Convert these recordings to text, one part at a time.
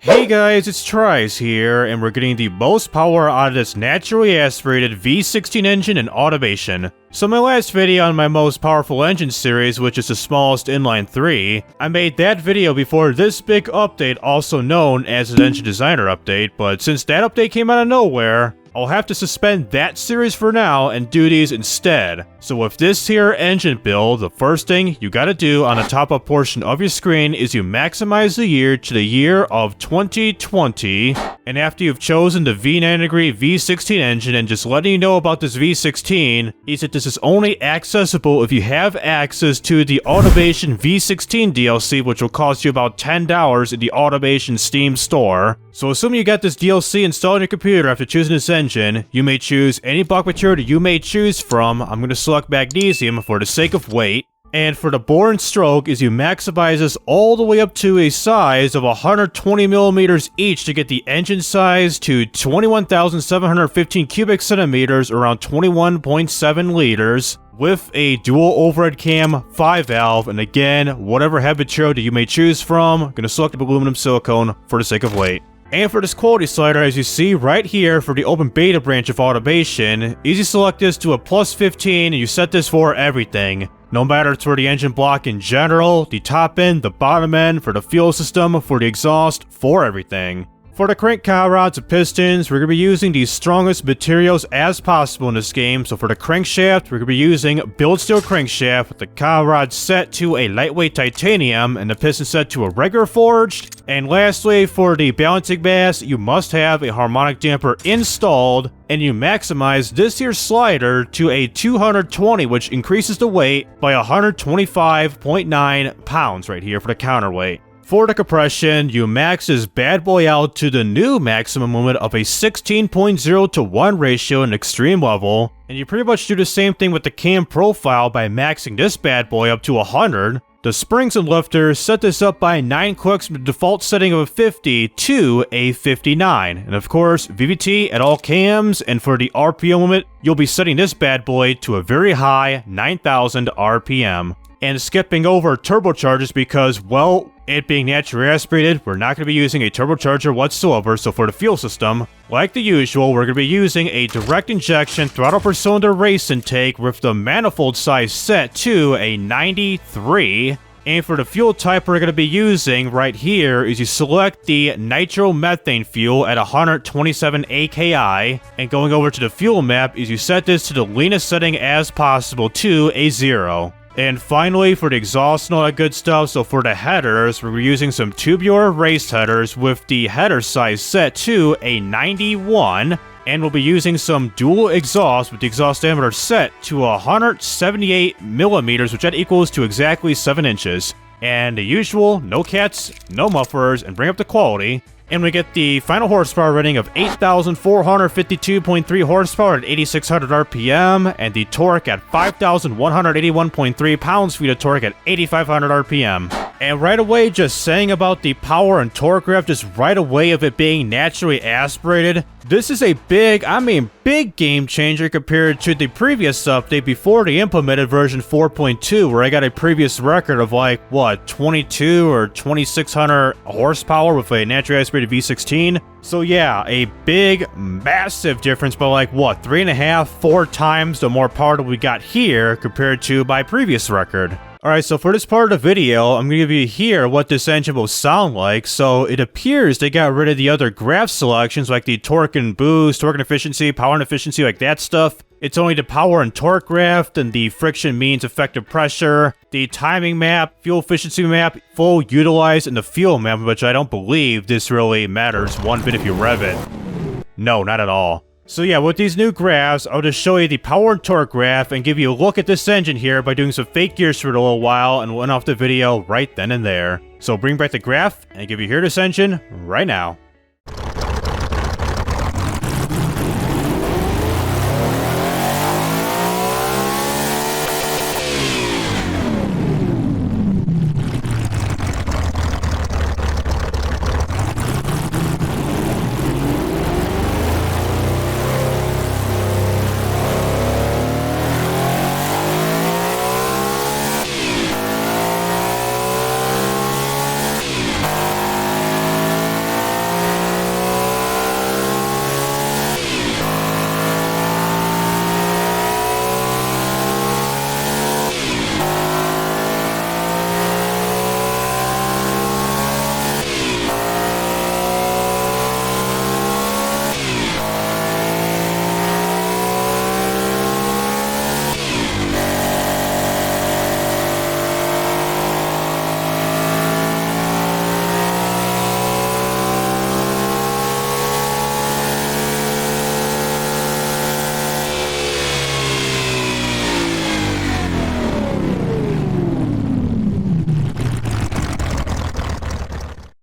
Hey guys, it's TRIZE here, and we're getting the most power out of this naturally aspirated V16 engine in automation. So my last video on my most powerful engine series, which is the smallest inline 3, I made that video before this big update, also known as an engine designer update, but since that update came out of nowhere, I'll have to suspend that series for now and do these instead. So with this here engine build, the first thing you gotta do on the top up portion of your screen is you maximize the year to the year of 2020, and after you've chosen the V90 degree V16 engine, and just letting you know about this V16 is that this is only accessible if you have access to the Automation V16 DLC, which will cost you about $10 in the Automation Steam store. So assuming you got this DLC installed on your computer after choosing this engine, you may choose any block material that you may choose from. I'm going to select magnesium for the sake of weight. And for the bore and stroke is you maximize this all the way up to a size of 120 millimeters each to get the engine size to 21,715 cubic centimeters, around 21.7 liters, with a dual overhead cam 5 valve, and again, whatever head material that you may choose from. I'm going to select aluminum silicone for the sake of weight. And for this quality slider, as you see right here for the open beta branch of automation, easy select this to a +15 and you set this for everything. No matter it's for the engine block in general, the top end, the bottom end, for the fuel system, for the exhaust, for everything. For the crank cowl rods and pistons, we're going to be using the strongest materials as possible in this game. So for the crankshaft, we're going to be using billet steel crankshaft with the cowl rod set to a lightweight titanium and the piston set to a regular forged. And lastly, for the balancing mass, you must have a harmonic damper installed, and you maximize this here slider to a 220, which increases the weight by 125.9 pounds right here for the counterweight. For the compression, you max this bad boy out to the new maximum limit of a 16.0 to 1 ratio in extreme level, and you pretty much do the same thing with the cam profile by maxing this bad boy up to 100. The springs and lifters, set this up by 9 clicks from the default setting of a 50 to a 59. And of course, VVT at all cams, and for the RPM limit, you'll be setting this bad boy to a very high 9,000 RPM. And skipping over turbochargers because, well, it being naturally aspirated, we're not going to be using a turbocharger whatsoever. So for the fuel system, like the usual, we're going to be using a direct injection throttle per cylinder race intake with the manifold size set to a 93. And for the fuel type we're going to be using right here is you select the nitromethane fuel at 127 AKI, and going over to the fuel map is you set this to the leanest setting as possible to a 0. And finally, for the exhaust and all that good stuff, so for the headers, we're using some tubular race headers with the header size set to a 91. And we'll be using some dual exhaust with the exhaust diameter set to 178 millimeters, which that equals to exactly 7 inches. And the usual, no cats, no mufflers, and bring up the quality. And we get the final horsepower rating of 8,452.3 horsepower at 8,600 RPM, and the torque at 5,181.3 pounds-feet of torque at 8,500 RPM. And right away, just saying about the power and torque graph, just right away of it being naturally aspirated, this is a big game changer compared to the previous update before they implemented version 4.2, where I got a previous record of like, what, 22 or 2,600 horsepower with a naturally aspirated V16. So yeah, a big, massive difference by like, what, 3.5, 4 times the more power that we got here compared to my previous record. Alright, so for this part of the video, I'm going to give you here what this engine will sound like. So it appears they got rid of the other graph selections like the torque and boost, torque and efficiency, power and efficiency, like that stuff. It's only the power and torque graph, and the friction means effective pressure, the timing map, fuel efficiency map, full utilized, and the fuel map, which I don't believe this really matters one bit if you rev it. No, not at all. So yeah, with these new graphs, I'll just show you the power and torque graph and give you a look at this engine here by doing some fake gears for a little while, and we'll end off the video right then and there. So bring back the graph and give you here this engine right now.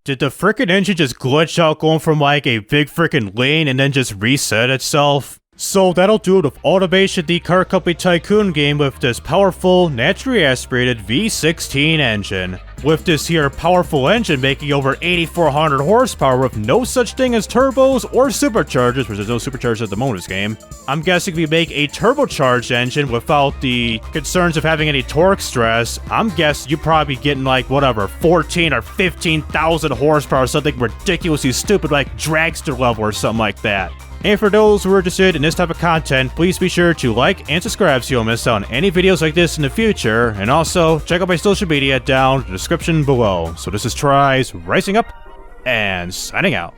Did the frickin' engine just glitch out going from like a big frickin' lane and then just reset itself? So that'll do it with Automation, the car company Tycoon game with this powerful, naturally aspirated V16 engine. With this here powerful engine making over 8,400 horsepower with no such thing as turbos or superchargers, which there's no superchargers at the moment in this game. I'm guessing if we make a turbocharged engine without the concerns of having any torque stress, I'm guessing you'd probably be getting like whatever, 14 or 15,000 horsepower, something ridiculously stupid like dragster level or something like that. And for those who are interested in this type of content, please be sure to like and subscribe so you don't miss out on any videos like this in the future, and also check out my social media down in the description below. So this is TRIZE, rising up, and signing out.